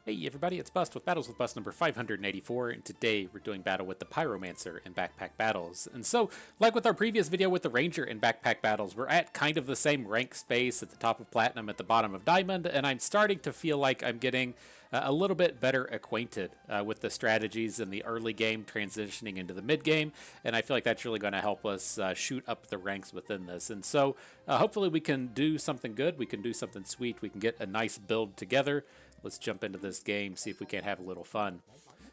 Hey everybody, it's Bust with Battles with Bust number 584, and today we're doing battle with the Pyromancer in Backpack Battles. And so, like with our previous video with the Ranger in Backpack Battles, we're at kind of the same rank space at the top of Platinum, at the bottom of Diamond, and I'm starting to feel like I'm getting a little bit better acquainted with the strategies in the early game transitioning into the mid game, and I feel like that's really going to help us shoot up the ranks within this. And so, hopefully we can do something good, we can do something sweet, we can get a nice build together. Let's jump into this game, see if we can't have a little fun.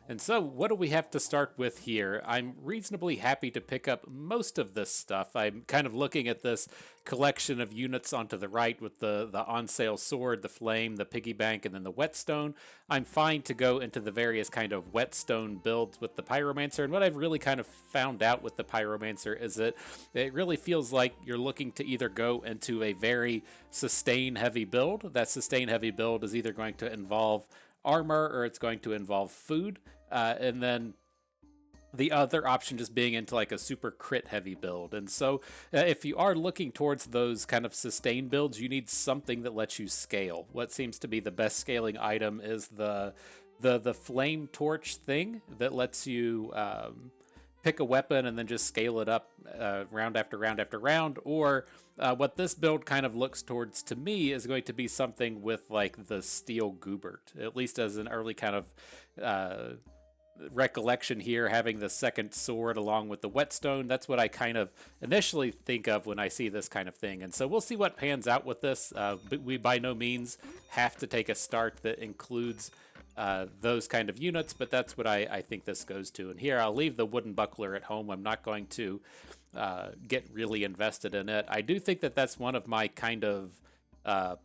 And so, what do we have to start with here? I'm reasonably happy to pick up most of this stuff. I'm kind of looking at this collection of units onto the right with the on-sale sword, the flame, the piggy bank, and then the whetstone. I'm fine to go into the various kind of whetstone builds with the Pyromancer. And what I've really kind of found out with the Pyromancer is that it really feels like you're looking to either go into a very sustain-heavy build. That sustain-heavy build is either going to involve armor or it's going to involve food. And then the other option just being into like a super crit heavy build. And so if you are looking towards those kind of sustain builds, you need something that lets you scale. What seems to be the best scaling item is the flame torch thing that lets you pick a weapon and then just scale it up round after round after round. Or what this build kind of looks towards to me is going to be something with like the steel goobert, at least as an early kind of recollection here, having the second sword along with the whetstone. That's what I kind of initially think of when I see this kind of thing. And so we'll see what pans out with this. But we by no means have to take a start that includes those kind of units, but that's what I think this goes to. And here I'll leave the wooden buckler at home. I'm not going to get really invested in it. I do think that that's one of my kind of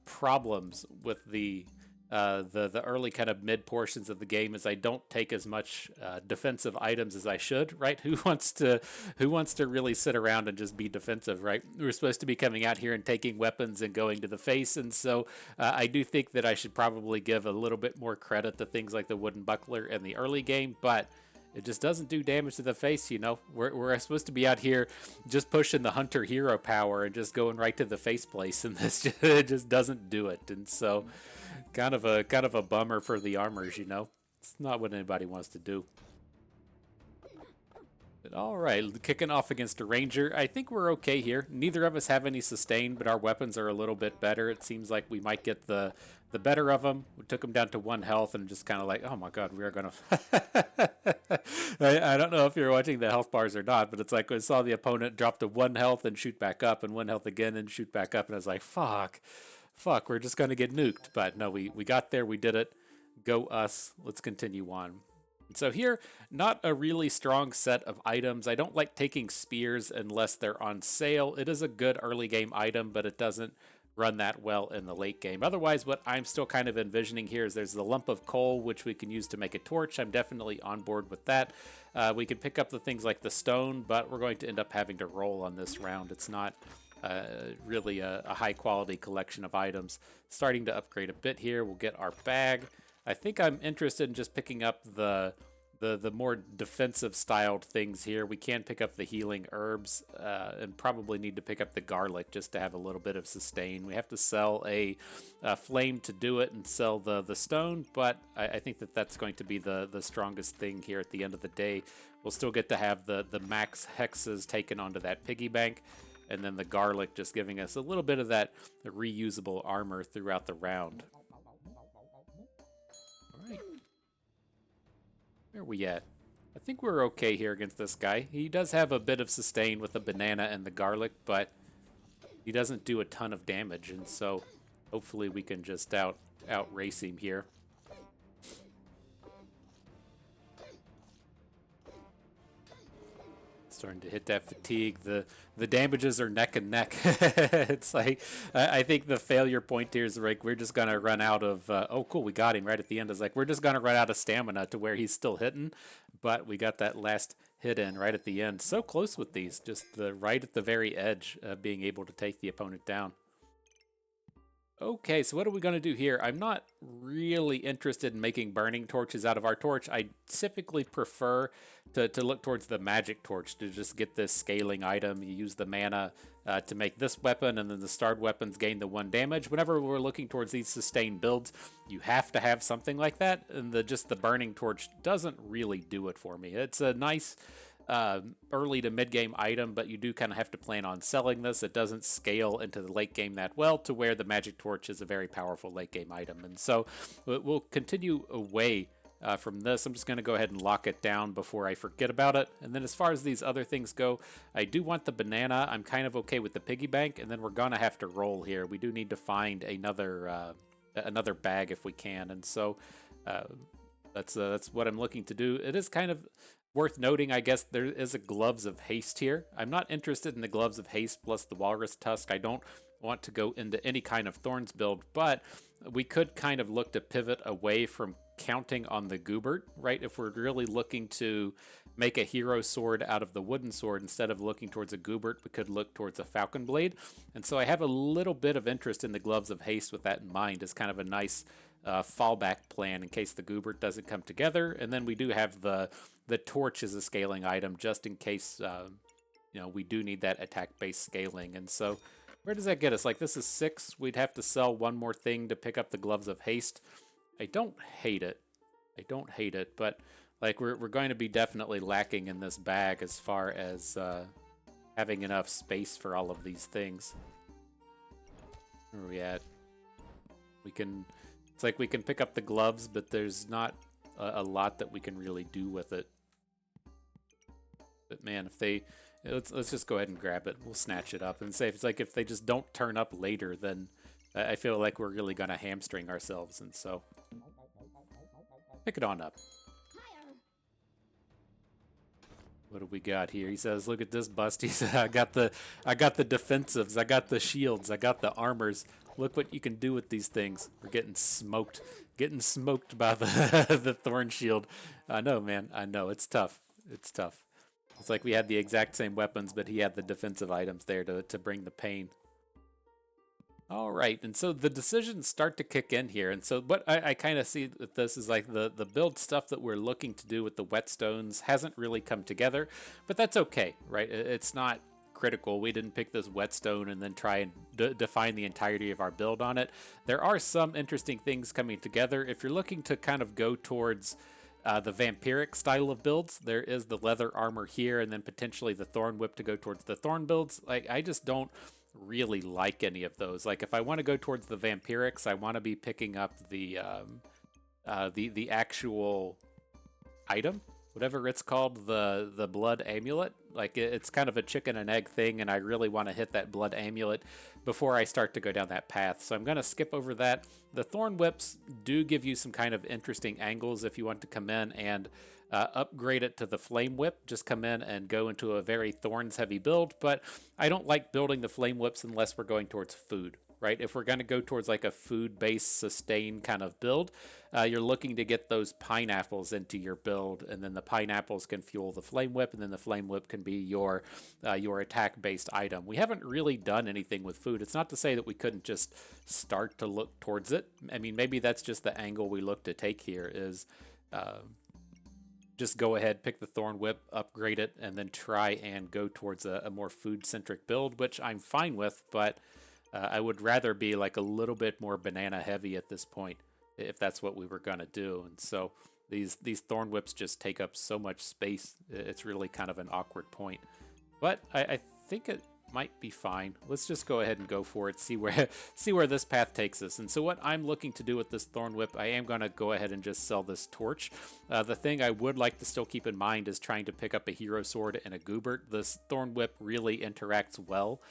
problems with the early kind of mid portions of the game is I don't take as much defensive items as I should, right? Who wants to really sit around and just be defensive, right? We're supposed to be coming out here and taking weapons and going to the face, and so I do think that I should probably give a little bit more credit to things like the wooden buckler in the early game, but it just doesn't do damage to the face, you know. We're supposed to be out here just pushing the hunter hero power and just going right to the face place, and this just doesn't do it. And so kind of a bummer for the armors, you know. It's not what anybody wants to do. But all right, kicking off against a ranger. I think we're okay here. Neither of us have any sustain, but our weapons are a little bit better. It seems like we might get the better of them. We took them down to 1 health and just kind of like, oh my god, we are going to... I don't know if you're watching the health bars or not, but it's like I saw the opponent drop to 1 health and shoot back up, and 1 health again and shoot back up, and I was like, fuck, we're just going to get nuked. But no, we got there, we did it. Go us. Let's continue on. So here, not a really strong set of items. I don't like taking spears unless they're on sale. It is a good early game item, but it doesn't run that well in the late game. Otherwise, what I'm still kind of envisioning here is there's the lump of coal, which we can use to make a torch. I'm definitely on board with that. We can pick up the things like the stone, but we're going to end up having to roll on this round. It's not really a high quality collection of items. Starting to upgrade a bit here. We'll get our bag. I think I'm interested in just picking up the more defensive styled things here. We can pick up the healing herbs and probably need to pick up the garlic just to have a little bit of sustain. We have to sell a flame to do it and sell the stone, but I think that that's going to be the strongest thing here at the end of the day. We'll still get to have the max hexes taken onto that piggy bank, and then the garlic just giving us a little bit of that reusable armor throughout the round. Where are we at? I think we're okay here against this guy. He does have a bit of sustain with the banana and the garlic, but he doesn't do a ton of damage, and so hopefully we can just outrace him here. Starting to hit that fatigue. The damages are neck and neck. It's like I think the failure point here is like we're just gonna run out of oh cool, we got him right at the end. It's like we're just gonna run out of stamina to where he's still hitting, but we got that last hit in right at the end. So close with these, just right at the very edge of being able to take the opponent down. Okay, so what are we going to do here? I'm not really interested in making burning torches out of our torch. I typically prefer to look towards the magic torch to just get this scaling item. You use the mana to make this weapon, and then the starred weapons gain the 1 damage. Whenever we're looking towards these sustained builds, you have to have something like that, and just the burning torch doesn't really do it for me. It's a nice early to mid-game item, but you do kind of have to plan on selling this. It doesn't scale into the late game that well, to where the magic torch is a very powerful late game item. And so we'll continue away from this. I'm just going to go ahead and lock it down before I forget about it. And then as far as these other things go, I do want the banana. I'm kind of okay with the piggy bank, and then we're going to have to roll here. We do need to find another bag if we can. And so that's what I'm looking to do. It is kind of worth noting, I guess, there is a Gloves of Haste here. I'm not interested in the Gloves of Haste plus the Walrus Tusk. I don't want to go into any kind of Thorns build, but we could kind of look to pivot away from counting on the Goobert, right? If we're really looking to make a hero sword out of the wooden sword, instead of looking towards a Goobert, we could look towards a Falcon Blade. And so I have a little bit of interest in the Gloves of Haste with that in mind, as kind of a nice fallback plan in case the Goobert doesn't come together. And then we do have the torch as a scaling item, just in case we do need that attack-based scaling. And so where does that get us? Like, this is 6. We'd have to sell one more thing to pick up the Gloves of Haste. I don't hate it. But like, we're going to be definitely lacking in this bag as far as having enough space for all of these things. Where are we at? It's like we can pick up the gloves, but there's not a lot that we can really do with it. But man, let's just go ahead and grab it. We'll snatch it up and say, it's like, if they just don't turn up later, then I feel like we're really gonna hamstring ourselves. And so pick it on up. What do we got here? He says, look at this bust. He said, I got the defensives, I got the shields, I got the armors. Look what you can do with these things. We're getting smoked by the thorn shield. I know, man. I know. It's tough. It's like we had the exact same weapons, but he had the defensive items there to bring the pain. All right, and so the decisions start to kick in here. And so what I kind of see that this is like the build stuff that we're looking to do with the whetstones hasn't really come together, but that's okay, right? It's not critical. We didn't pick this whetstone and then try and define the entirety of our build on it. There are some interesting things coming together. If you're looking to kind of go towards the vampiric style of builds, there is the leather armor here, and then potentially the thorn whip to go towards the thorn builds. Like, I just don't really like any of those. Like, if I want to go towards the vampirics, I want to be picking up the actual item, whatever it's called, the blood amulet. Like, it's kind of a chicken and egg thing, and I really want to hit that blood amulet before I start to go down that path. So I'm going to skip over that. The thorn whips do give you some kind of interesting angles if you want to come in and upgrade it to the flame whip. Just come in and go into a very thorns heavy build, but I don't like building the flame whips unless we're going towards food, right? If we're going to go towards like a food-based sustain kind of build, you're looking to get those pineapples into your build, and then the pineapples can fuel the flame whip, and then the flame whip can be your attack-based item. We haven't really done anything with food. It's not to say that we couldn't just start to look towards it. I mean, maybe that's just the angle we look to take here, is just go ahead, pick the thorn whip, upgrade it, and then try and go towards a more food-centric build, which I'm fine with, but I would rather be like a little bit more banana heavy at this point, if that's what we were going to do. And so these thorn whips just take up so much space. It's really kind of an awkward point. But I think it might be fine. Let's just go ahead and go for it, see where this path takes us. And so what I'm looking to do with this thorn whip, I am going to go ahead and just sell this torch. The thing I would like to still keep in mind is trying to pick up a hero sword and a Goobert. This thorn whip really interacts well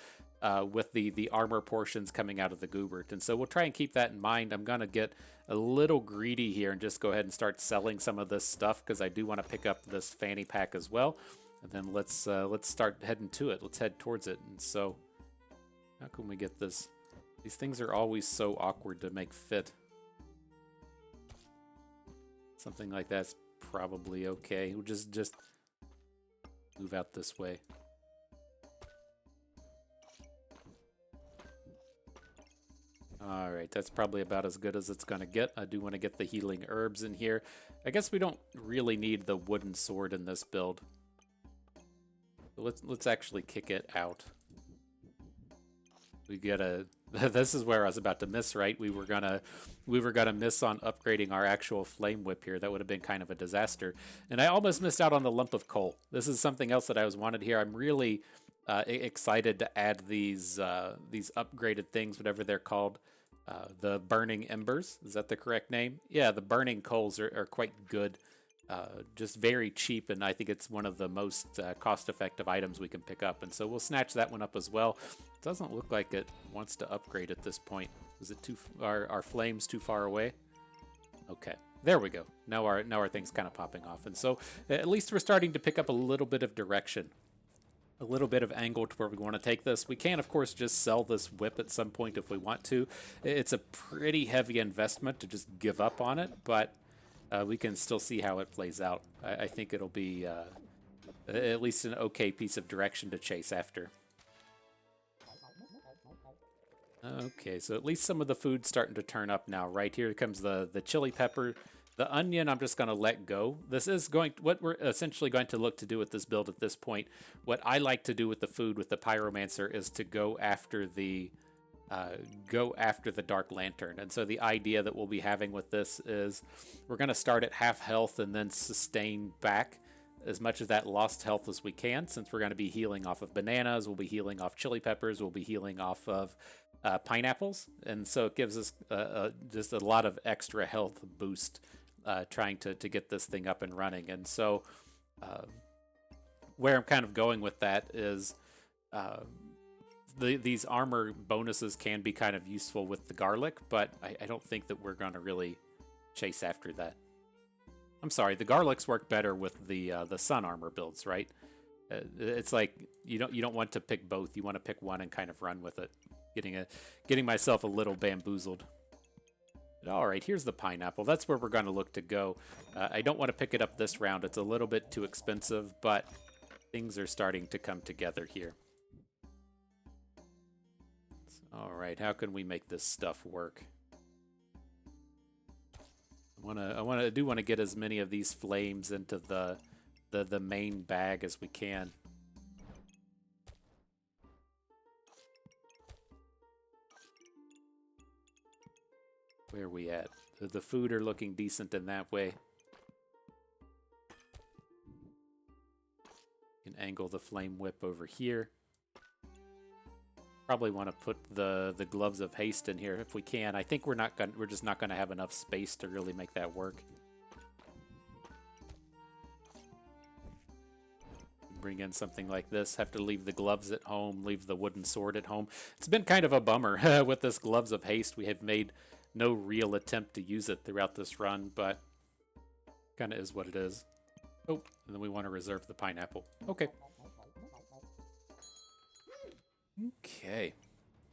with the armor portions coming out of the Goobert. And so we'll try and keep that in mind. I'm going to get a little greedy here and just go ahead and start selling some of this stuff, because I do want to pick up this fanny pack as well. And then let's start heading to it. Let's head towards it. And so how can we get this? These things are always so awkward to make fit. Something like that's probably okay. We'll just move out this way. Alright, that's probably about as good as it's going to get. I do want to get the healing herbs in here. I guess we don't really need the wooden sword in this build. So let's actually kick it out. We get a. This is where I was about to miss. Right, we were gonna miss on upgrading our actual flame whip here. That would have been kind of a disaster. And I almost missed out on the lump of coal. This is something else that I was wanted here. I'm really excited to add these upgraded things, whatever they're called. The burning embers. Is that the correct name? Yeah, the burning coals are quite good. Just very cheap, and I think it's one of the most cost-effective items we can pick up. And so we'll snatch that one up as well. It doesn't look like it wants to upgrade at this point. Is it too? Our flames too far away? Okay, there we go. Now our thing's kind of popping off, and so at least we're starting to pick up a little bit of direction, a little bit of angle to where we want to take this. We can, of course, just sell this whip at some point if we want to. It's a pretty heavy investment to just give up on it, but we can still see how it plays out. I think it'll be at least an okay piece of direction to chase after. Okay, so at least some of the food's starting to turn up now. Right here comes the chili pepper. The onion, I'm just going to let go. This is what we're essentially going to look to do with this build at this point. What I like to do with the food with the Pyromancer is to go after the Dark Lantern. And so the idea that we'll be having with this is we're going to start at half health and then sustain back as much of that lost health as we can. Since we're going to be healing off of bananas, we'll be healing off chili peppers, we'll be healing off of pineapples. And so it gives us just a lot of extra health boost trying to get this thing up and running. And so where I'm kind of going with that is these armor bonuses can be kind of useful with the garlic, but I don't think that we're going to really chase after that. I'm sorry, the garlics work better with the sun armor builds, right? It's like you don't want to pick both. You want to pick one and kind of run with it. Getting myself a little bamboozled. But all right, here's the pineapple. That's where we're going to look to go. I don't want to pick it up this round. It's a little bit too expensive, but things are starting to come together here. All right, how can we make this stuff work? I do want to get as many of these flames into the main bag as we can. Where are we at? The food are looking decent in that way. Can angle the flame whip over here. Probably want to put the gloves of haste in here if we can. I think we're just not gonna have enough space to really make that work. Bring in something like this. Have to leave the gloves at home. Leave the wooden sword at home. It's been kind of a bummer with this gloves of haste. We have made no real attempt to use it throughout this run, but kind of is what it is. Oh, and then we want to reserve the pineapple. Okay. Okay,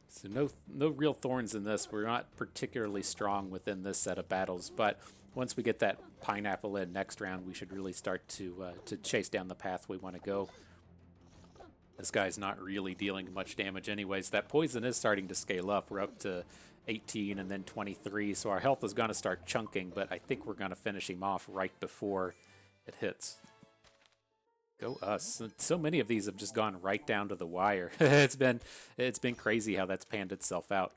so no real thorns in this. We're not particularly strong within this set of battles, but once we get that pineapple in next round, we should really start to chase down the path we want to go. This guy's not really dealing much damage anyways. That poison is starting to scale up. We're up to 18 and then 23, so our health is going to start chunking, but I think we're going to finish him off right before it hits. Go us. So many of these have just gone right down to the wire. It's been crazy how that's panned itself out.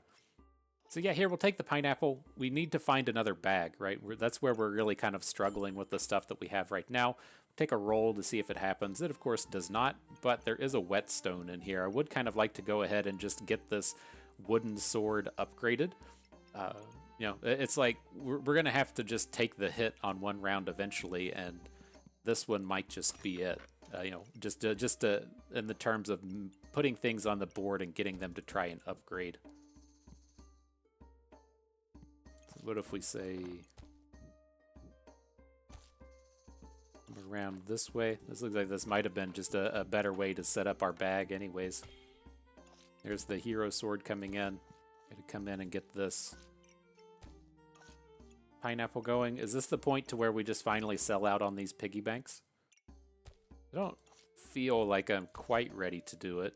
So yeah, here we'll take the pineapple. We need to find another bag, right? That's where we're really kind of struggling with the stuff that we have right now. Take a roll to see if it happens. It of course does not, but there is a whetstone in here. I would kind of like to go ahead and just get this wooden sword upgraded. You know, it's like we're gonna have to just take the hit on one round eventually, and this one might just be it. You know, just in the terms of putting things on the board and getting them to try and upgrade. So what if we say around this way? This looks like this might have been just a better way to set up our bag anyways. There's the hero sword coming in. Gotta come in and get this pineapple going. Is this the point to where we just finally sell out on these piggy banks? I don't feel like I'm quite ready to do it.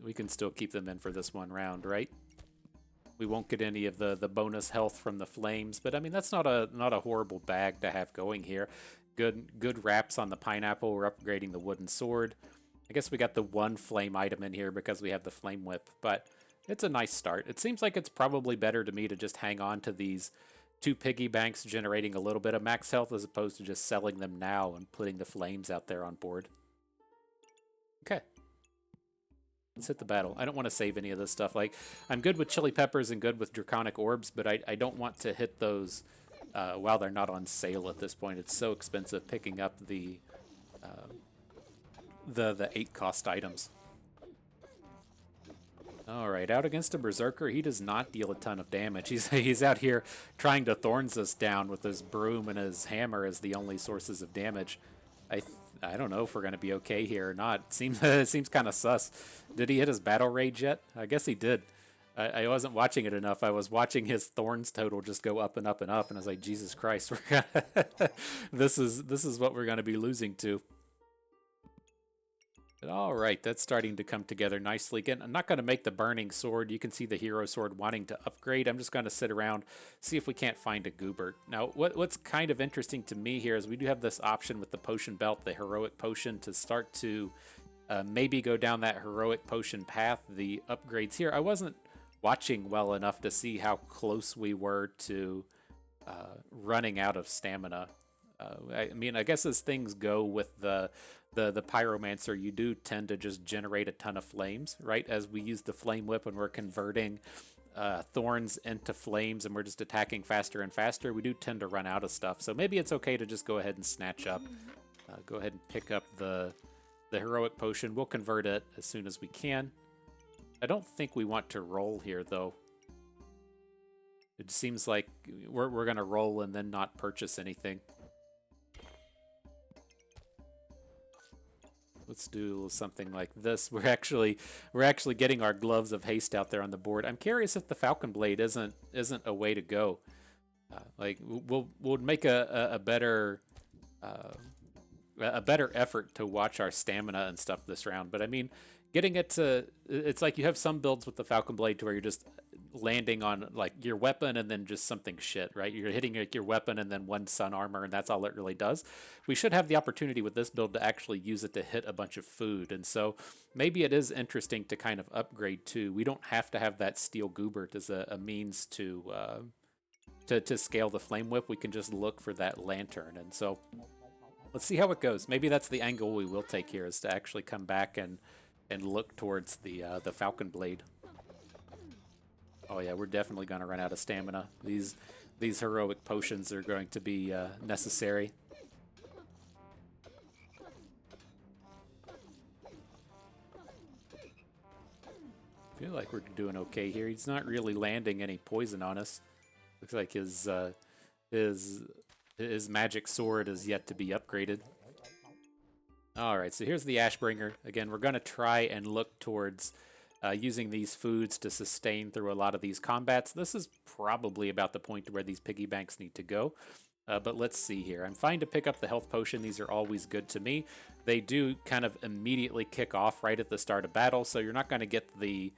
We can still keep them in for this one round, right? We won't get any of the bonus health from the flames, but I mean that's not a horrible bag to have going here. Good wraps on the pineapple. We're upgrading the wooden sword. I guess we got the one flame item in here because we have the flame whip, but it's a nice start. It seems like it's probably better to me to just hang on to these two piggy banks generating a little bit of max health as opposed to just selling them now and putting the flames out there on board. Okay. Let's hit the battle. I don't want to save any of this stuff. Like, I'm good with chili peppers and good with draconic orbs, but I don't want to hit those while they're not on sale at this point. It's so expensive picking up the 8 cost items. All right, out against a berserker. He does not deal a ton of damage. He's out here trying to thorns us down with his broom and his hammer as the only sources of damage. I don't know if we're going to be okay here or not. It seems kind of sus. Did he hit his battle rage yet? I guess he did. I wasn't watching it enough. I was watching his thorns total just go up and up and up, and I was like, Jesus Christ, this is what we're going to be losing to. All right, that's starting to come together nicely. Again, I'm not going to make the burning sword. You can see the hero sword wanting to upgrade. I'm just going to sit around, see if we can't find a goobert. Now, what's kind of interesting to me here is we do have this option with the potion belt, the heroic potion, to start to maybe go down that heroic potion path. The upgrades here, I wasn't watching well enough to see how close we were to running out of stamina. I mean, I guess as things go with the pyromancer, you do tend to just generate a ton of flames, right? As we use the flame whip and we're converting thorns into flames and we're just attacking faster and faster, we do tend to run out of stuff. So maybe it's okay to just go ahead and snatch up, go ahead and pick up the heroic potion. We'll convert it as soon as we can. I don't think we want to roll here, though. It seems like we're going to roll and then not purchase anything. Let's do something like this. We're actually getting our gloves of haste out there on the board. I'm curious if the Falcon Blade isn't a way to go. Like we'll make a better effort to watch our stamina and stuff this round. But I mean, getting it to, it's like you have some builds with the Falcon Blade to where you're just landing on like your weapon and then just something shit, right? You're hitting like your weapon and then one sun armor and that's all it really does. We should have the opportunity with this build to actually use it to hit a bunch of food, and so maybe it is interesting to kind of upgrade too. We don't have to have that steel goobert as a means to scale the flame whip. We can just look for that lantern, and so let's see how it goes. Maybe that's the angle we will take here, is to actually come back and look towards the Falcon Blade. Oh yeah, we're definitely going to run out of stamina. These heroic potions are going to be necessary. I feel like we're doing okay here. He's not really landing any poison on us. Looks like his magic sword is yet to be upgraded. Alright, so here's the Ashbringer. Again, we're going to try and look towards using these foods to sustain through a lot of these combats. This is probably about the point to where these piggy banks need to go. But let's see here. I'm fine to pick up the health potion. These are always good to me. They do kind of immediately kick off right at the start of battle, so you're not going to get the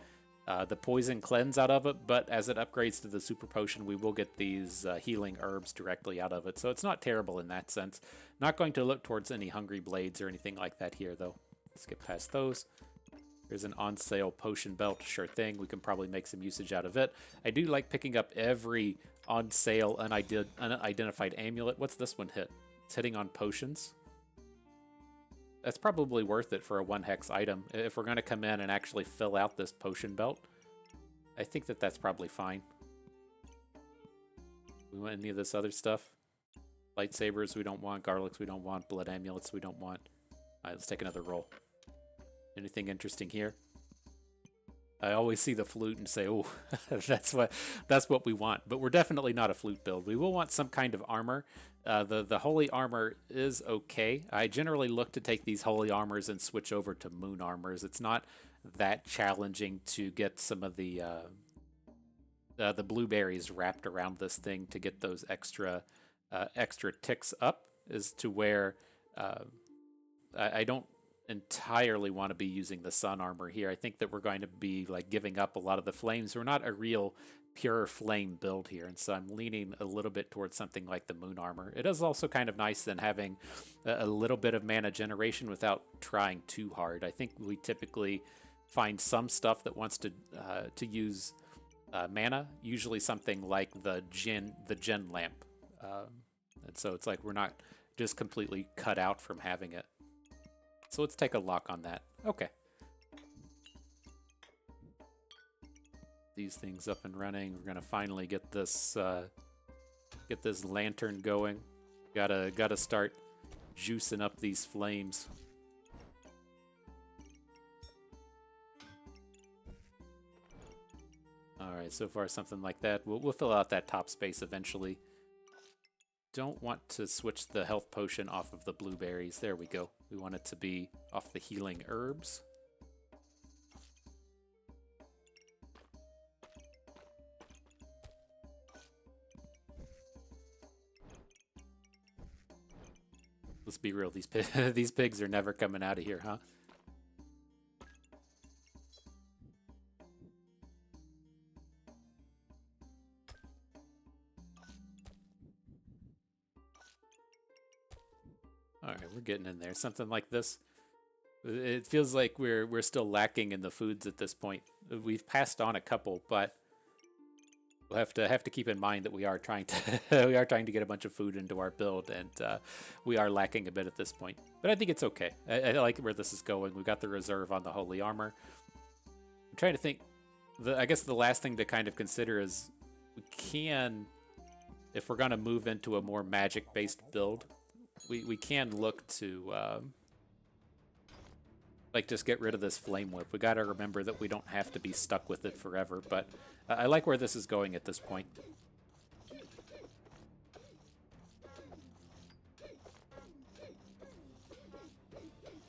poison cleanse out of it, but as it upgrades to the super potion, we will get these healing herbs directly out of it. So it's not terrible in that sense. Not going to look towards any hungry blades or anything like that here, though. Let's get past those. There's an on sale potion belt, sure thing. We can probably make some usage out of it. I do like picking up every on sale unidentified amulet. What's this one hit? It's hitting on potions. That's probably worth it for a 1-hex item. If we're going to come in and actually fill out this potion belt, I think that's probably fine. We want any of this other stuff? Lightsabers we don't want, garlics we don't want, blood amulets we don't want. Alright, let's take another roll. Anything interesting here? I always see the flute and say, oh, that's what we want. But we're definitely not a flute build. We will want some kind of armor. The holy armor is okay. I generally look to take these holy armors and switch over to moon armors. It's not that challenging to get some of the blueberries wrapped around this thing to get those extra ticks up, as to where I don't entirely want to be using the sun armor here. I think that we're going to be like giving up a lot of the flames. We're not a real pure flame build here, and so I'm leaning a little bit towards something like the moon armor. It is also kind of nice than having a little bit of mana generation without trying too hard. I think we typically find some stuff that wants to use mana, usually something like the gen lamp, and so it's like we're not just completely cut out from having it. So let's take a lock on that. Okay. These things up and running. We're gonna finally get this lantern going. Gotta start juicing up these flames. All right, so far something like that. We'll fill out that top space eventually. Don't want to switch the health potion off of the blueberries. There we go. We want it to be off the healing herbs. Let's be real, these pigs are never coming out of here, huh? All right, we're getting in there. Something like this. It feels like we're still lacking in the foods at this point. We've passed on a couple, but we'll have to keep in mind that we are trying to we are trying to get a bunch of food into our build, and we are lacking a bit at this point. But I think it's okay. I like where this is going. We got the reserve on the holy armor. I'm trying to think. I guess the last thing to kind of consider is we can, if we're gonna move into a more magic-based build, we can look to like just get rid of this flame whip. We got to remember that we don't have to be stuck with it forever, but I like where this is going at this point.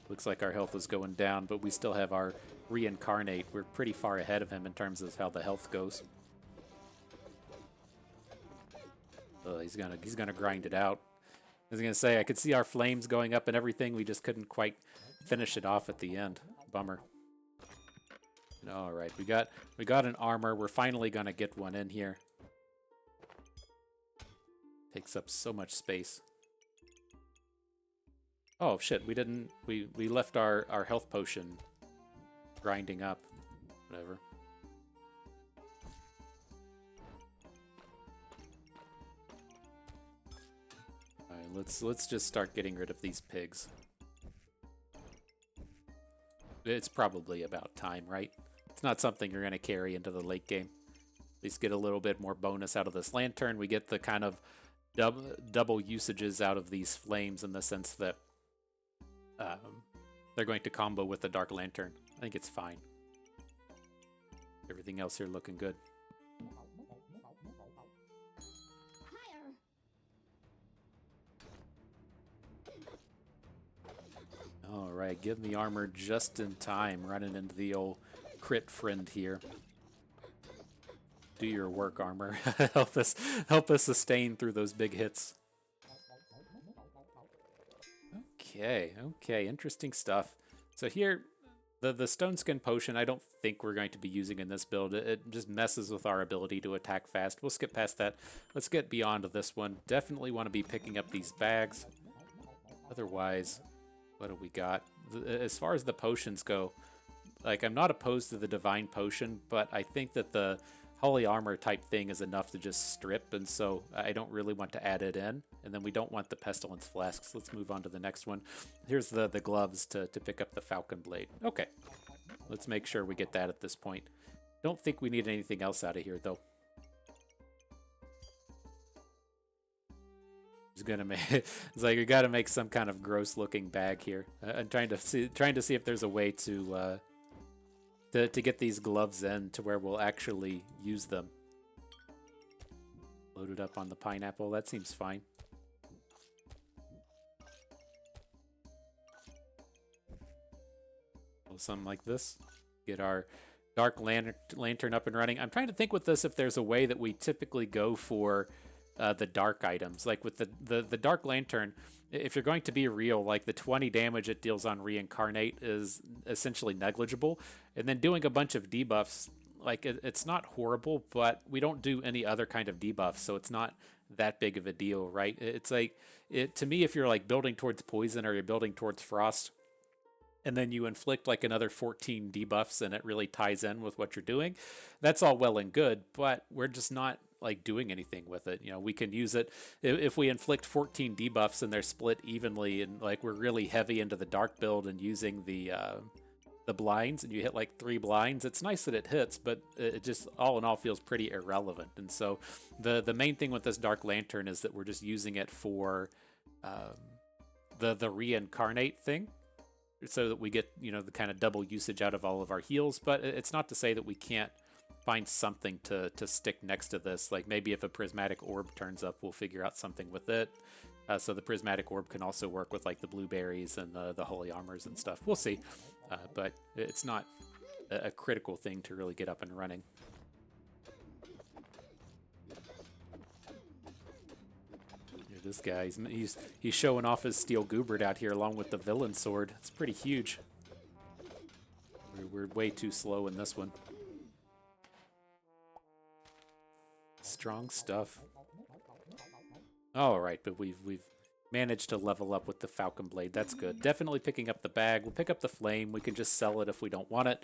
Looks like our health is going down, but we still have our reincarnate. We're pretty far ahead of him in terms of how the health goes. He's gonna grind it out. I was gonna say, I could see our flames going up and everything. We just couldn't quite finish it off at the end. Bummer. All right, we got an armor. We're finally gonna get one in here. Takes up so much space. Oh shit, we left our health potion grinding up. Whatever. Let's just start getting rid of these pigs. It's probably about time, right? It's not something you're going to carry into the late game. At least get a little bit more bonus out of this lantern. We get the kind of double usages out of these flames in the sense that they're going to combo with the dark lantern. I think it's fine. Everything else here looking good. Alright, getting the armor just in time, running into the old crit friend here. Do your work, armor. help us sustain through those big hits. Okay, interesting stuff. So here, the Stone Skin Potion, I don't think we're going to be using in this build. It just messes with our ability to attack fast. We'll skip past that. Let's get beyond this one. Definitely want to be picking up these bags. Otherwise, what do we got? As far as the potions go, like, I'm not opposed to the Divine Potion, but I think that the Holy Armor type thing is enough to just strip, and so I don't really want to add it in. And then we don't want the Pestilence Flasks. Let's move on to the next one. Here's the gloves to pick up the Falcon Blade. Okay, let's make sure we get that at this point. Don't think we need anything else out of here, though. Gonna make it's like we got to make some kind of gross looking bag here. I'm trying to see if there's a way to get these gloves in to where we'll actually use them. Load it up on the pineapple. That seems fine. Something like this. Get our dark lantern up and running. I'm trying to think with this if there's a way that we typically go for the dark items. Like with the dark lantern, if you're going to be real, like the 20 damage it deals on reincarnate is essentially negligible, and then doing a bunch of debuffs like it's not horrible, but we don't do any other kind of debuff, so it's not that big of a deal, right? It's like it to me, if you're like building towards poison or you're building towards frost, and then you inflict like another 14 debuffs and it really ties in with what you're doing, that's all well and good, but we're just not like doing anything with it. You know, we can use it if we inflict 14 debuffs and they're split evenly, and like we're really heavy into the dark build and using the blinds, and you hit like 3 blinds. It's nice that it hits, but it just all in all feels pretty irrelevant. And so the main thing with this Dark Lantern is that we're just using it for the reincarnate thing, so that we get, you know, the kind of double usage out of all of our heals. But it's not to say that we can't find something to stick next to this. Like maybe if a prismatic orb turns up, we'll figure out something with it. So the prismatic orb can also work with like the blueberries and the holy armors and stuff. We'll see. But it's not a critical thing to really get up and running. This guy, he's showing off his steel goobert out here along with the villain sword. It's pretty huge. We're way too slow in this one. Strong stuff. All right, but we've managed to level up with the Falcon Blade. That's good. Definitely picking up the bag. We'll pick up the flame. We can just sell it if we don't want it,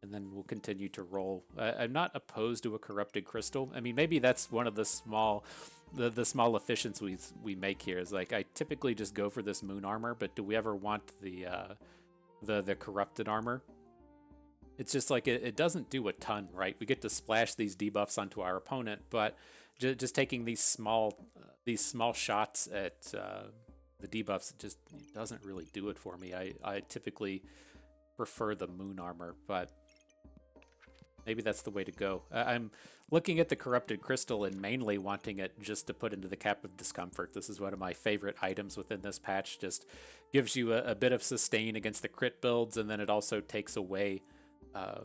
and then we'll continue to roll. I'm not opposed to a corrupted crystal. I mean, maybe that's one of the small efficiencies we make here. Is like I typically just go for this moon armor, but do we ever want the corrupted armor? It's just like it doesn't do a ton, right? We get to splash these debuffs onto our opponent, but just taking these small shots at the debuffs just doesn't really do it for me. I typically prefer the moon armor, but maybe that's the way to go. I'm looking at the corrupted crystal and mainly wanting it just to put into the Cap of Discomfort. This is one of my favorite items within this patch. Just gives you a bit of sustain against the crit builds, and then it also takes away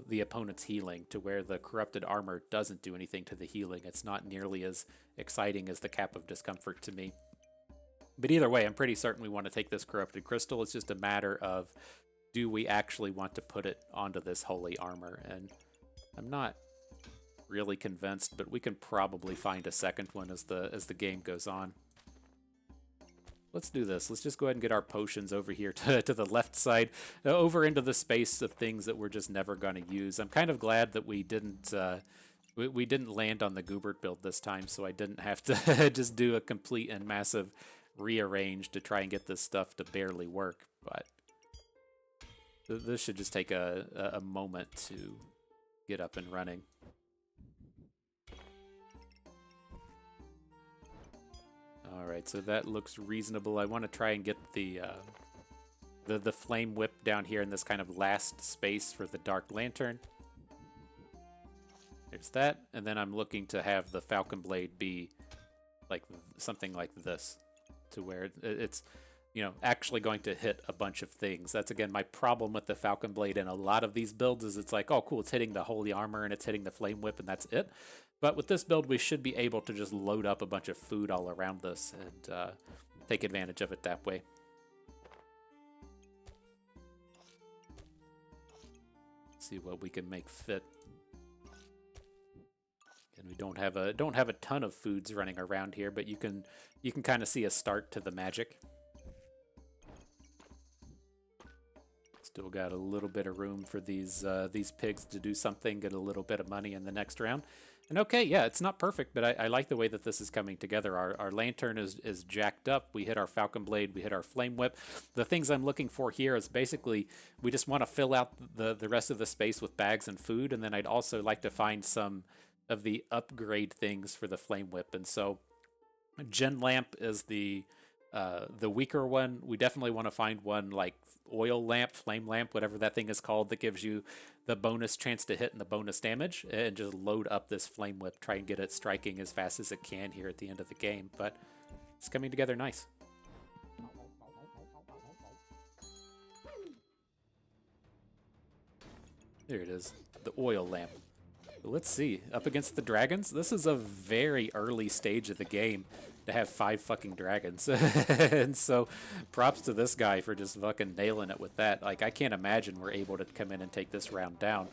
the opponent's healing, to where the corrupted armor doesn't do anything to the healing. It's not nearly as exciting as the Cap of Discomfort to me. But either way, I'm pretty certain we want to take this corrupted crystal. It's just a matter of, do we actually want to put it onto this holy armor? And I'm not really convinced, but we can probably find a second one as the game goes on. Let's do this. Let's just go ahead and get our potions over here to the left side, over into the space of things that we're just never going to use. I'm kind of glad that we didn't land on the Goobert build this time, so I didn't have to just do a complete and massive rearrange to try and get this stuff to barely work. But this should just take a moment to get up and running. All right, so that looks reasonable. I want to try and get the flame whip down here in this kind of last space for the Dark Lantern. There's that, and then I'm looking to have the Falcon Blade be like something like this, to where it's, you know, actually going to hit a bunch of things. That's again my problem with the Falcon Blade in a lot of these builds, is it's like, oh cool, it's hitting the holy armor and it's hitting the flame whip and that's it. But with this build, we should be able to just load up a bunch of food all around this and take advantage of it that way. See what we can make fit. And we don't have a ton of foods running around here, but you can kind of see a start to the magic. Still got a little bit of room for these pigs to do something, get a little bit of money in the next round. And okay, yeah, it's not perfect, but I like the way that this is coming together. Our lantern is jacked up. We hit our Falcon Blade. We hit our Flame Whip. The things I'm looking for here is basically we just want to fill out the rest of the space with bags and food, and then I'd also like to find some of the upgrade things for the Flame Whip. And so Gen Lamp is the weaker one. We definitely want to find one like oil lamp, flame lamp, whatever that thing is called, that gives you the bonus chance to hit and the bonus damage, and just load up this flame whip, try and get it striking as fast as it can here at the end of the game. But it's coming together nice. There it is, the oil lamp. Let's see, up against the dragons. This is a very early stage of the game to have 5 fucking dragons. And so props to this guy for just fucking nailing it with that. Like, I can't imagine we're able to come in and take this round down.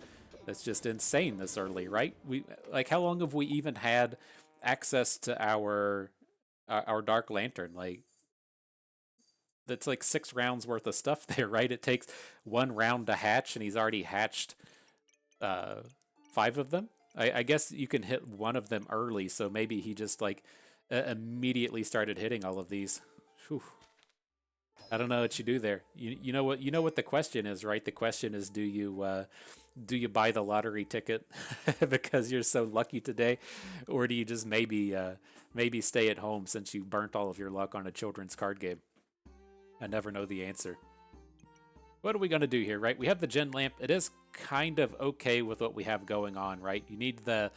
That's just insane this early, right? We like how long have we even had access to our Dark Lantern? Like that's like 6 rounds worth of stuff there, right? It takes 1 round to hatch, and he's already hatched uh, 5 of them. I guess you can hit one of them early, so maybe he just like immediately started hitting all of these. Whew. I don't know what you do there. You know what the question is, right? The question is, do you buy the lottery ticket because you're so lucky today, or do you just maybe stay at home since you burnt all of your luck on a children's card game? I never know the answer. What are we going to do here, right? We have the gen lamp. It is kind of okay with what we have going on, right? You need the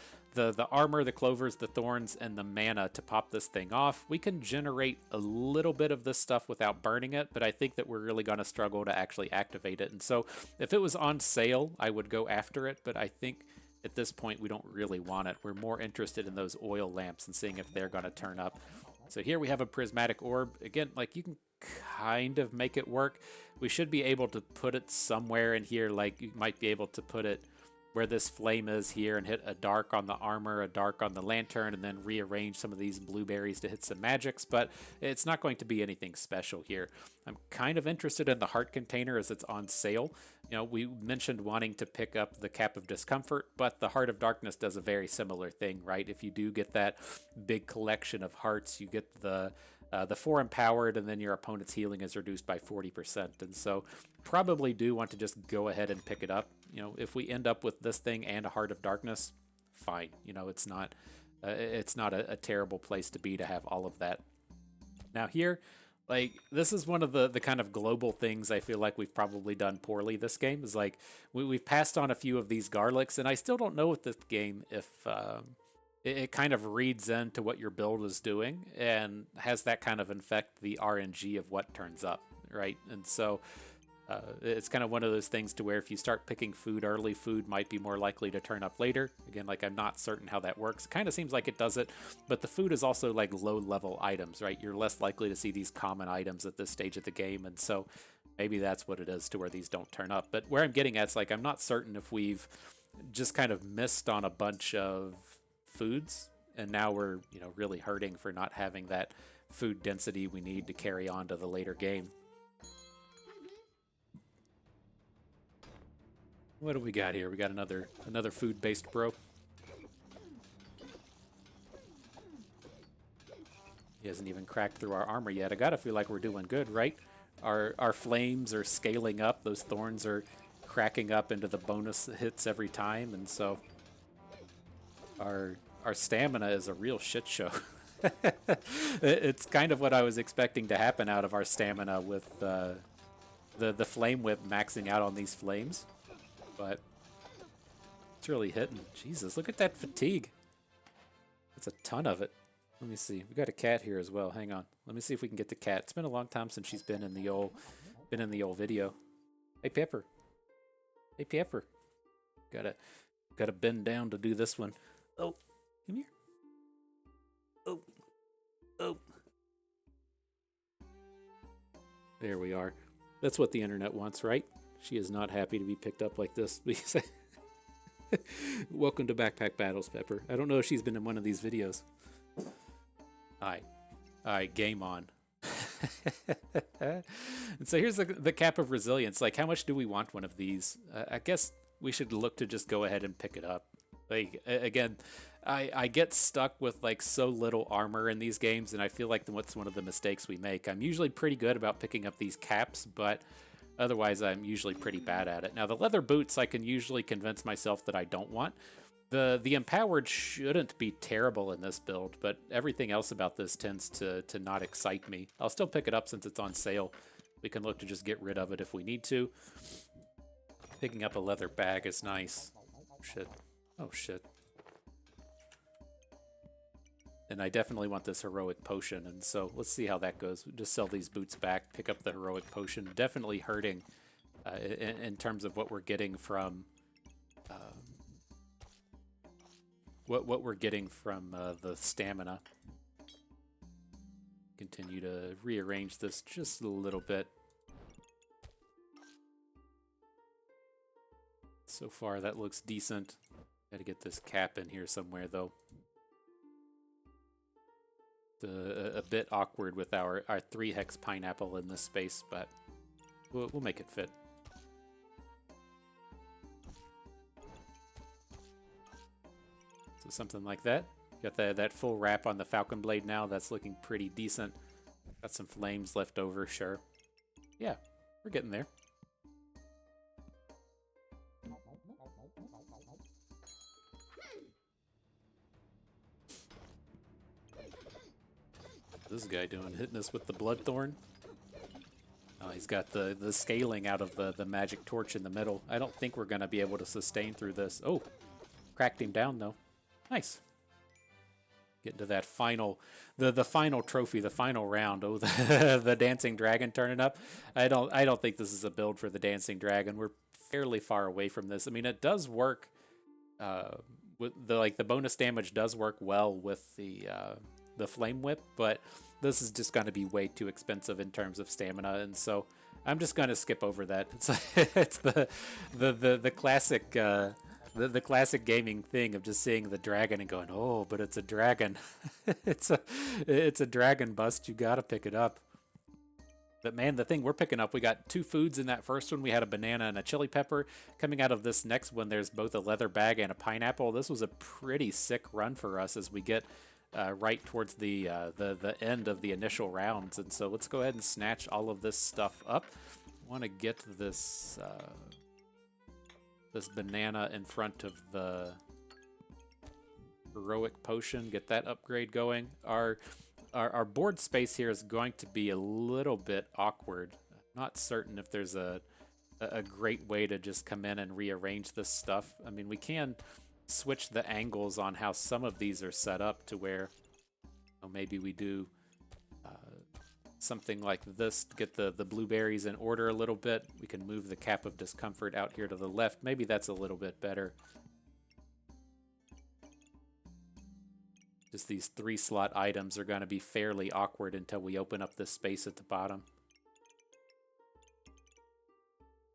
armor, the clovers, the thorns, and the mana to pop this thing off. We can generate a little bit of this stuff without burning it, but I think that we're really going to struggle to actually activate it. And so if it was on sale, I would go after it, but I think at this point we don't really want it. We're more interested in those oil lamps and seeing if they're going to turn up. So here we have a prismatic orb. Again, like you can kind of make it work. We should be able to put it somewhere in here, like you might be able to put it where this flame is here and hit a dark on the armor, a dark on the lantern, and then rearrange some of these blueberries to hit some magics, but it's not going to be anything special here. I'm kind of interested in the heart container as it's on sale. You know, we mentioned wanting to pick up the Cap of Discomfort, but the Heart of Darkness does a very similar thing, right? If you do get that big collection of hearts, you get the 4 empowered, and then your opponent's healing is reduced by 40%. And so probably do want to just go ahead and pick it up. You know, if we end up with this thing and a Heart of Darkness, fine. You know, it's not a terrible place to be to have all of that. Now here, like, this is one of the kind of global things I feel like we've probably done poorly this game, is like we've passed on a few of these garlics, and I still don't know with this game if it kind of reads into what your build is doing and has that kind of infect the RNG of what turns up, right? And so it's kind of one of those things to where if you start picking food early, food might be more likely to turn up later. Again, like I'm not certain how that works. It kind of seems like it does it, but the food is also like low level items, right? You're less likely to see these common items at this stage of the game, and so maybe that's what it is to where these don't turn up. But where I'm getting at is like I'm not certain if we've just kind of missed on a bunch of foods, and now we're really hurting for not having that food density we need to carry on to the later game. What do we got here? We got another food-based bro. He hasn't even cracked through our armor yet. I gotta feel like we're doing good, right? Our flames are scaling up. Those thorns are cracking up into the bonus hits every time, and so our stamina is a real shit show. It's kind of what I was expecting to happen out of our stamina with the flame whip maxing out on these flames, but it's really hitting. Jesus, look at that fatigue. That's a ton of it. Let me see. We got a cat here as well. Hang on. Let me see if we can get the cat. It's been a long time since she's been in the old video. Hey Pepper. Hey Pepper. Gotta bend down to do this one. Oh, come here. Oh. There we are. That's what the internet wants, right? She is not happy to be picked up like this. Welcome to Backpack Battles, Pepper. I don't know if she's been in one of these videos. All right, game on. And so here's the Cap of Resilience. Like, how much do we want one of these? I guess we should look to just go ahead and pick it up. Like, again, I get stuck with like so little armor in these games, and I feel like what's one of the mistakes we make. I'm usually pretty good about picking up these caps, but otherwise I'm usually pretty bad at it. Now the leather boots I can usually convince myself that I don't want. The empowered shouldn't be terrible in this build, but everything else about this tends to not excite me. I'll still pick it up since it's on sale. We can look to just get rid of it if we need to. Picking up a leather bag is nice. Shit. Oh shit. And I definitely want this heroic potion, and so let's see how that goes. Just sell these boots back, pick up the heroic potion. Definitely hurting in terms of what we're getting from what we're getting from the stamina. Continue to rearrange this just a little bit. So far, that looks decent. Gotta get this cap in here somewhere, though. It's a bit awkward with our 3-hex pineapple in this space, but we'll make it fit. So something like that. Got that full wrap on the Falcon Blade now. That's looking pretty decent. Got some flames left over, sure. Yeah, we're getting there. What's this guy doing? Hitting us with the Bloodthorn? Oh, he's got the scaling out of the magic torch in the middle. I don't think we're going to be able to sustain through this. Oh, cracked him down, though. Nice. Getting to that final, the final trophy, the final round. Oh, the dancing dragon turning up. I don't think this is a build for the dancing dragon. We're fairly far away from this. I mean, it does work. With the bonus damage does work well with the flame whip, but this is just going to be way too expensive in terms of stamina, and so I'm just going to skip over that. It's the classic. The classic gaming thing of just seeing the dragon and going, oh, but it's a dragon. it's a dragon bust. You gotta pick it up. But man, the thing we're picking up, we got 2 foods in that first one. We had a banana and a chili pepper. Coming out of this next one, there's both a leather bag and a pineapple. This was a pretty sick run for us as we get right towards the end of the initial rounds. And so let's go ahead and snatch all of this stuff up. I want to get this banana in front of the heroic potion, get that upgrade going. Our board space here is going to be a little bit awkward. Not certain if there's a great way to just come in and rearrange this stuff. I mean, we can switch the angles on how some of these are set up to where maybe we do something like this to get the blueberries in order a little bit. We can move the cap of discomfort out here to the left. Maybe that's a little bit better. Just these 3-slot items are going to be fairly awkward until we open up this space at the bottom.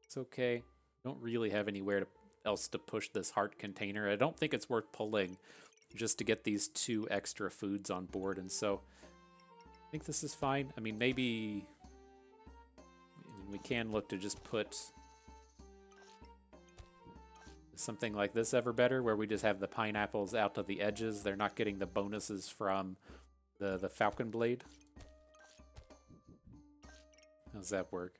It's okay. Don't really have anywhere else to push this heart container. I don't think it's worth pulling just to get these 2 extra foods on board, and so I think this is fine. I mean, maybe we can look to just put something like this ever better, where we just have the pineapples out to the edges. They're not getting the bonuses from the Falcon Blade. How's that work?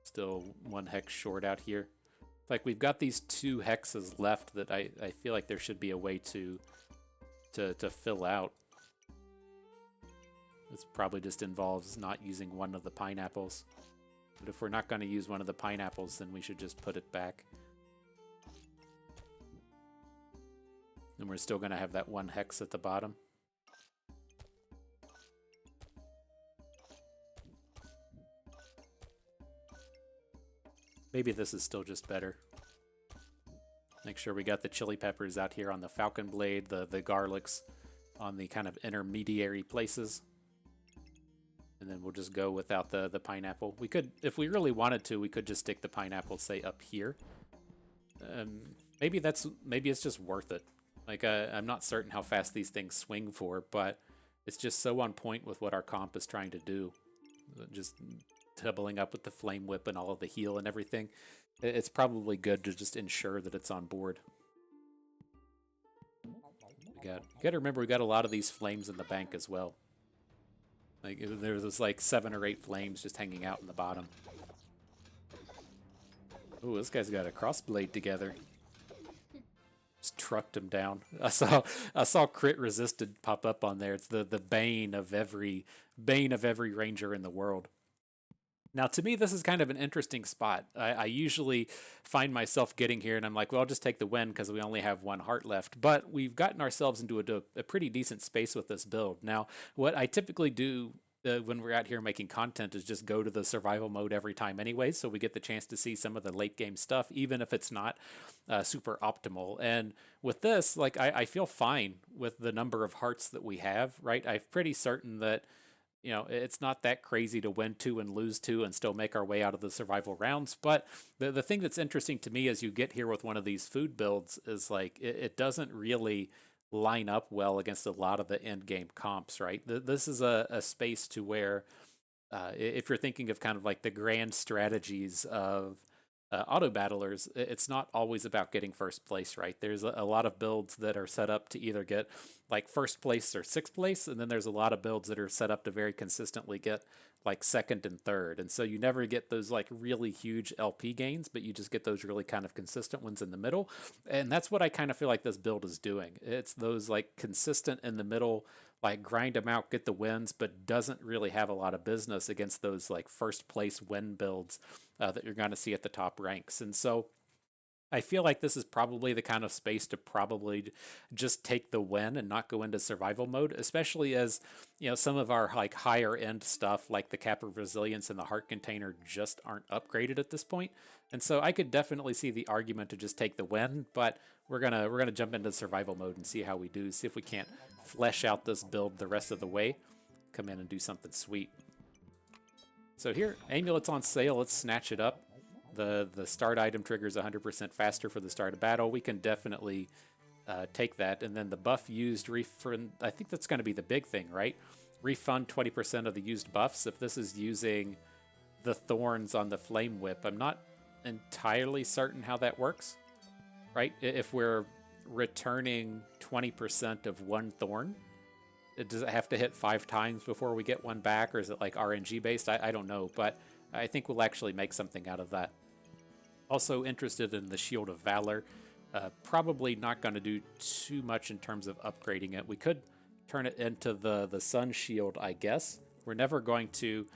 Still 1 hex short out here. Like, we've got these 2 hexes left that I feel like there should be a way to fill out. This probably just involves not using one of the pineapples. But if we're not going to use one of the pineapples, then we should just put it back. And we're still going to have that 1 hex at the bottom. Maybe this is still just better. Make sure we got the chili peppers out here on the Falcon Blade, the garlics on the kind of intermediary places. And then we'll just go without the pineapple. We could, if we really wanted to, we could just stick the pineapple, say, up here. Maybe it's just worth it. Like, I'm not certain how fast these things swing for, but it's just so on point with what our comp is trying to do. Just doubling up with the flame whip and all of the heal and everything. It's probably good to just ensure that it's on board. You got to remember, we got a lot of these flames in the bank as well. Like, there's like 7 or 8 flames just hanging out in the bottom. Oh, this guy's got a crossblade together. Just trucked him down. I saw crit resisted pop up on there. It's the bane of every ranger in the world. Now, to me, this is kind of an interesting spot. I usually find myself getting here and I'm like, well, I'll just take the win because we only have 1 heart left. But we've gotten ourselves into a pretty decent space with this build. Now, what I typically do when we're out here making content is just go to the survival mode every time anyway, so we get the chance to see some of the late game stuff, even if it's not super optimal. And with this, like, I feel fine with the number of hearts that we have, right? I'm pretty certain that You know, it's not that crazy to win two and lose two and still make our way out of the survival rounds. But the thing that's interesting to me as you get here with one of these food builds is like it doesn't really line up well against a lot of the end game comps, right? This is a space to where if you're thinking of kind of like the grand strategies of auto battlers, it's not always about getting first place, right? There's a lot of builds that are set up to either get like first place or sixth place, and then there's a lot of builds that are set up to very consistently get like second and third. And so you never get those like really huge LP gains, but you just get those really kind of consistent ones in the middle. And that's what I kind of feel like this build is doing. It's those like consistent in the middle, like grind them out, get the wins, but doesn't really have a lot of business against those like first place win builds that you're going to see at the top ranks. And so I feel like this is probably the kind of space to probably just take the win and not go into survival mode, especially as, you know, some of our like higher end stuff like the Cap of Resilience and the Heart Container just aren't upgraded at this point. And so I could definitely see the argument to just take the win, but we're gonna jump into survival mode and see how we do, see if we can't flesh out this build the rest of the way, come in and do something sweet. So here, Amulet's on sale, let's snatch it up. The start item triggers 100% faster for the start of battle. We can definitely take that. And then the buff used refund, I think that's going to be the big thing, right? Refund 20% of the used buffs. If this is using the thorns on the flame whip, I'm not entirely certain how that works, right? If we're returning 20% of one thorn, does it have to hit 5 times before we get one back, or is it like RNG based? I don't know, but I think we'll actually make something out of that. Also interested in the Shield of Valor. Probably not going to do too much in terms of upgrading it. We could turn it into the Sun Shield, I guess. We're never going to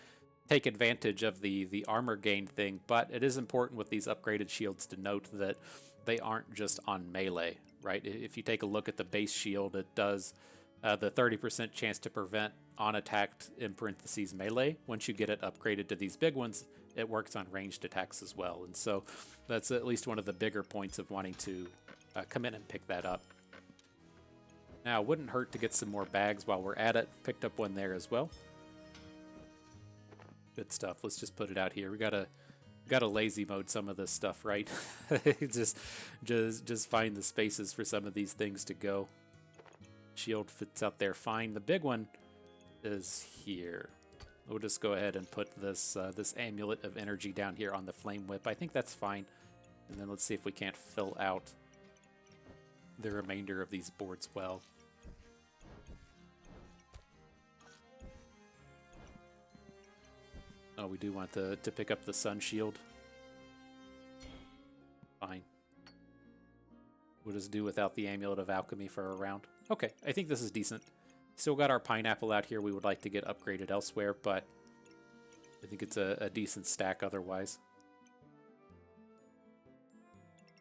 take advantage of the armor gain thing, but it is important with these upgraded shields to note that they aren't just on melee, right? If you take a look at the base shield, it does the 30% chance to prevent on attacked in parentheses melee. Once you get it upgraded to these big ones, it works on ranged attacks as well. And so that's at least one of the bigger points of wanting to come in and pick that up. Now, it wouldn't hurt to get some more bags while we're at it. Picked up one there as well. Good stuff. Let's just put it out here. We gotta lazy mode some of this stuff, right? just find the spaces for some of these things to go. Shield fits out there fine. The big one is here. We'll just go ahead and put this this amulet of energy down here on the flame whip. I think that's fine. And then let's see if we can't fill out the remainder of these boards well. Oh, we do want to pick up the sun shield. Fine. We'll just do without the amulet of alchemy for a round. Okay, I think this is decent. Still got our pineapple out here we would like to get upgraded elsewhere, but I think it's a decent stack otherwise.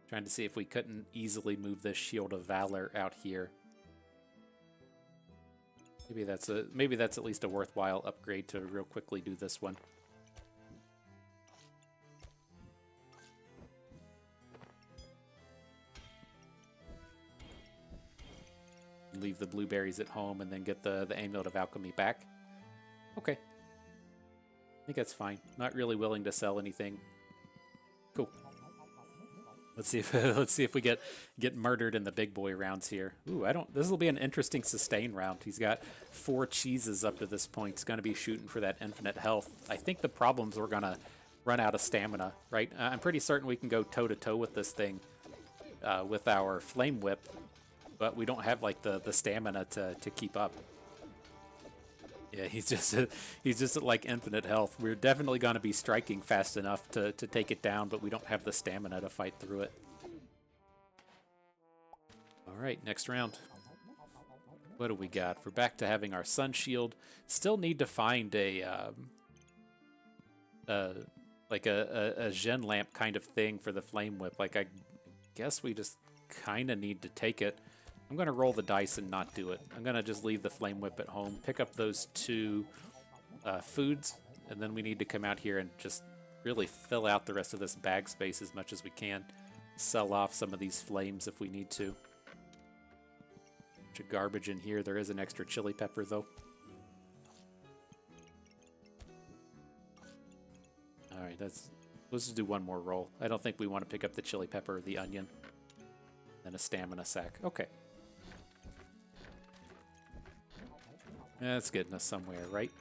Trying to see if we couldn't easily move this Shield of Valor out here. Maybe that's at least a worthwhile upgrade to real quickly do this one. Leave the blueberries at home and then get the Amulet of Alchemy back. Okay. I think that's fine. Not really willing to sell anything. Cool. Let's see if we get murdered in the big boy rounds here. Ooh, this will be an interesting sustain round. He's got 4 cheeses up to this point. He's going to be shooting for that infinite health. I think the problem's we're going to run out of stamina, right? I'm pretty certain we can go toe to toe with this thing with our flame whip, but we don't have like the stamina to keep up. Yeah, he's just at like infinite health. We're definitely going to be striking fast enough to take it down, but we don't have the stamina to fight through it. All right, next round. What do we got? We're back to having our sun shield. Still need to find a like a Gen lamp kind of thing for the flame whip. Like I guess we just kind of need to take it. I'm going to roll the dice and not do it. I'm going to just leave the flame whip at home, pick up those 2 foods, and then we need to come out here and just really fill out the rest of this bag space as much as we can. Sell off some of these flames if we need to. Bunch of garbage in here. There is an extra chili pepper, though. let's just do one more roll. I don't think we want to pick up the chili pepper or the onion. And a stamina sack. Okay. That's getting us somewhere, right?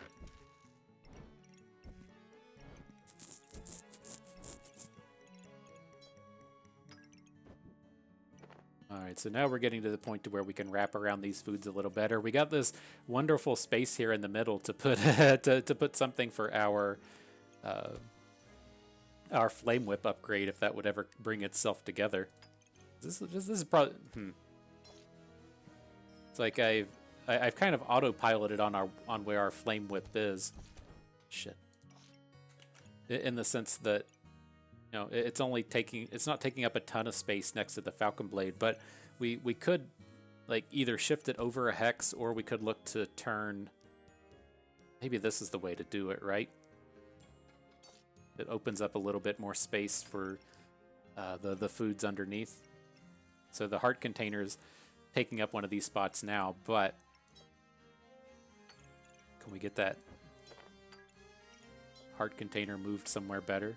Alright, so now we're getting to the point to where we can wrap around these foods a little better. We got this wonderful space here in the middle to put to put something for our flame whip upgrade, if that would ever bring itself together. This is probably It's like I've kind of autopiloted on where our flame whip is. Shit. In the sense that, you know, it's not taking up a ton of space next to the Falcon Blade, but we could like either shift it over a hex, or we could look to turn. Maybe this is the way to do it, right? It opens up a little bit more space for the foods underneath. So the heart container's taking up one of these spots now, but can we get that heart container moved somewhere better?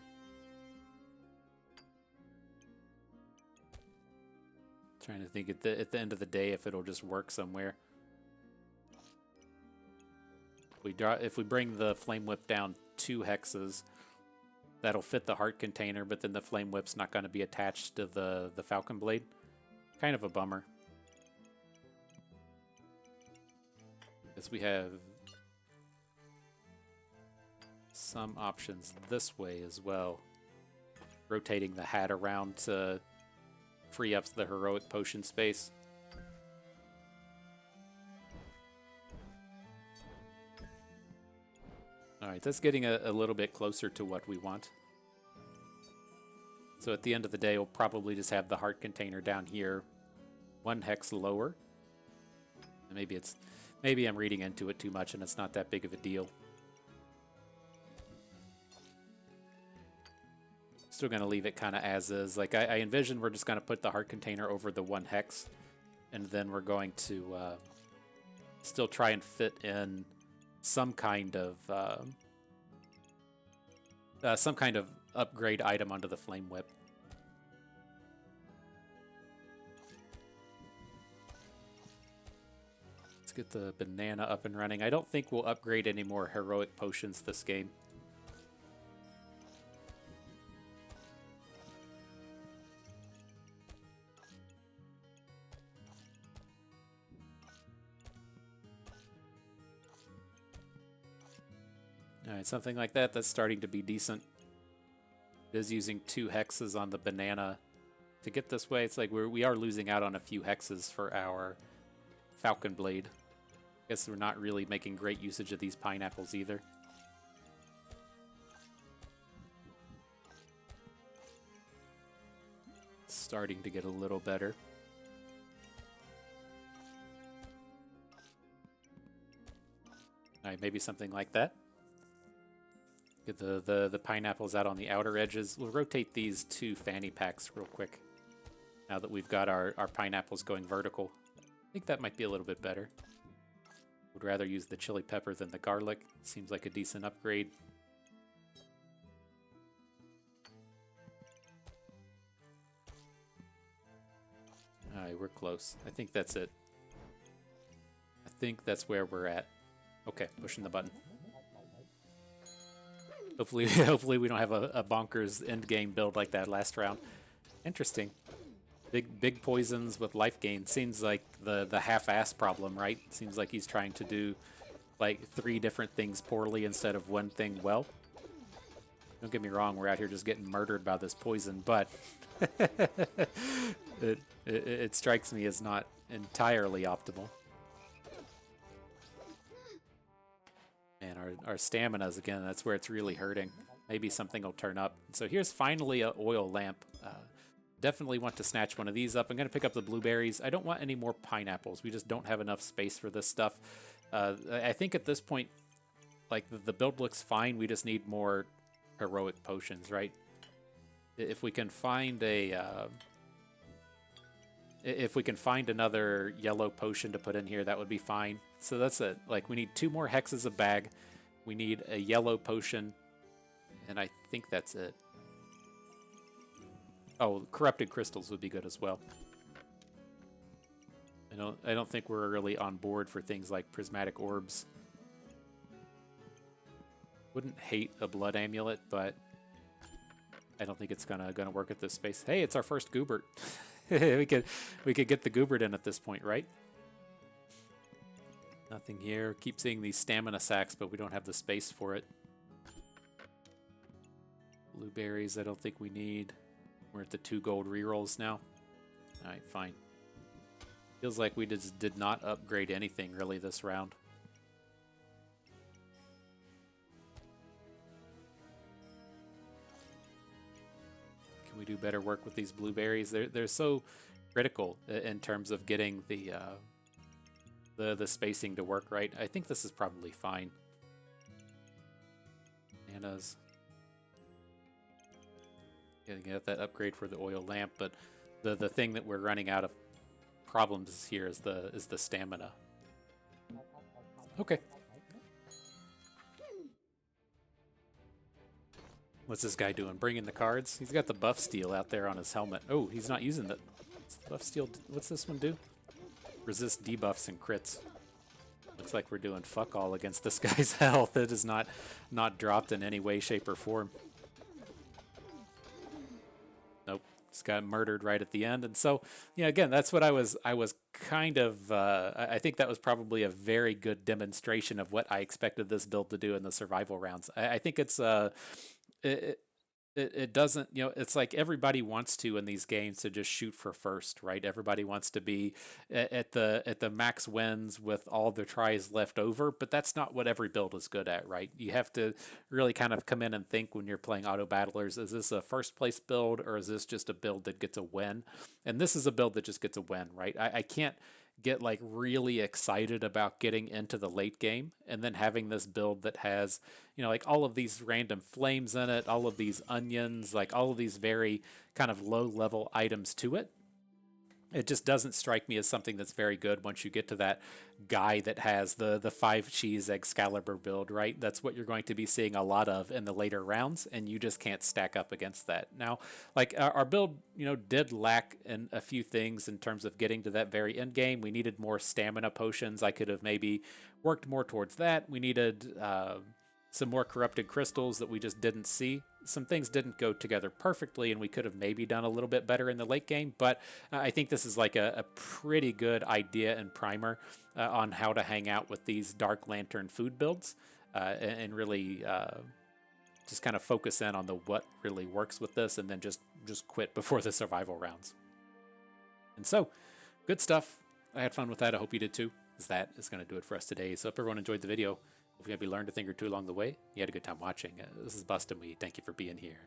Trying to think at the end of the day if it'll just work somewhere. If we bring the flame whip down 2 hexes, that'll fit the heart container, but then the flame whip's not going to be attached to the Falcon Blade. Kind of a bummer. Because we have some options this way as well. Rotating the hat around to free up the heroic potion space. Alright, that's getting a little bit closer to what we want. So at the end of the day, we'll probably just have the heart container down here 1 hex lower. And maybe I'm reading into it too much and it's not that big of a deal. Still going to leave it kind of as is. Like I envision we're just going to put the heart container over the 1 hex, and then we're going to still try and fit in some kind of upgrade item onto the flame whip. Let's get the banana up and running. I don't think we'll upgrade any more heroic potions this game. Alright, something like that. That's starting to be decent. It is using 2 hexes on the banana to get this way. It's like we are losing out on a few hexes for our Falcon Blade. Guess we're not really making great usage of these pineapples either. It's starting to get a little better. Alright, maybe something like that. Get the pineapples out on the outer edges. We'll rotate these 2 fanny packs real quick. Now that we've got our pineapples going vertical. I think that might be a little bit better. Would rather use the chili pepper than the garlic. Seems like a decent upgrade. Alright, we're close. I think that's it. I think that's where we're at. Okay, pushing the button. Hopefully we don't have a bonkers end game build like that last round. Interesting. Big poisons with life gain. Seems like the half-ass problem, right? Seems like he's trying to do like 3 different things poorly instead of 1 thing well. Don't get me wrong, we're out here just getting murdered by this poison, but it strikes me as not entirely optimal. And our stamina's, again, that's where it's really hurting. Maybe something will turn up. So here's finally an oil lamp. Definitely want to snatch one of these up. I'm going to pick up the blueberries. I don't want any more pineapples. We just don't have enough space for this stuff. I think at this point, like, the build looks fine. We just need more heroic potions, right? If we can find if we can find another yellow potion to put in here, that would be fine. So that's it. Like, we need 2 more hexes a bag. We need a yellow potion And I think that's it. Oh, corrupted crystals would be good as well. I don't think we're really on board for things like prismatic orbs. Wouldn't hate a blood amulet, but I don't think it's gonna work at this space. Hey, it's our first Goobert. we could get the Goobert in at this point, right? Nothing here. Keep seeing these stamina sacks, but we don't have the space for it. Blueberries, I don't think we need. We're at the 2 gold rerolls now. Alright, fine. Feels like we just did not upgrade anything really this round. Can we do better work with these blueberries? They're so critical in terms of getting the spacing to work right. I think this is probably fine. Bananas. Gotta get that upgrade for the oil lamp, but the thing that we're running out of problems here is the stamina. Okay. What's this guy doing? Bringing the cards? He's got the buff steel out there on his helmet. Oh, he's not using the buff steel. What's this one do? Resist debuffs and crits. Looks like we're doing fuck all against this guy's health. It is not dropped in any way, shape, or form. Nope, just got murdered right at the end. And so, yeah, again, that's what I was kind of. I think that was probably a very good demonstration of what I expected this build to do in the survival rounds. I think it's it doesn't, it's like everybody wants to in these games to just shoot for first, right? Everybody wants to be at the max wins with all the tries left over, but that's not what every build is good at, right? You have to really kind of come in and think when you're playing auto battlers, is this a first place build or is this just a build that gets a win? And this is a build that just gets a win, right? I can't get like really excited about getting into the late game and then having this build that has, like all of these random flames in it, all of these onions, like all of these very kind of low level items to it. It just doesn't strike me as something that's very good once you get to that guy that has the 5 cheese Excalibur build, right? That's what you're going to be seeing a lot of in the later rounds, and you just can't stack up against that. Now, like our build, did lack in a few things in terms of getting to that very end game. We needed more stamina potions. I could have maybe worked more towards that. We needed some more corrupted crystals that we just didn't see. Some things didn't go together perfectly, and we could have maybe done a little bit better in the late game, but I think this is like a pretty good idea and primer on how to hang out with these Dark Lantern food builds and really just kind of focus in on what really works with this, and then just quit before the survival rounds. And so, good stuff. I had fun with that. I hope you did too, because that is going to do it for us today. So, if everyone enjoyed the video, hope you maybe learned a thing or two along the way. You had a good time watching. This is Bust, and we thank you for being here.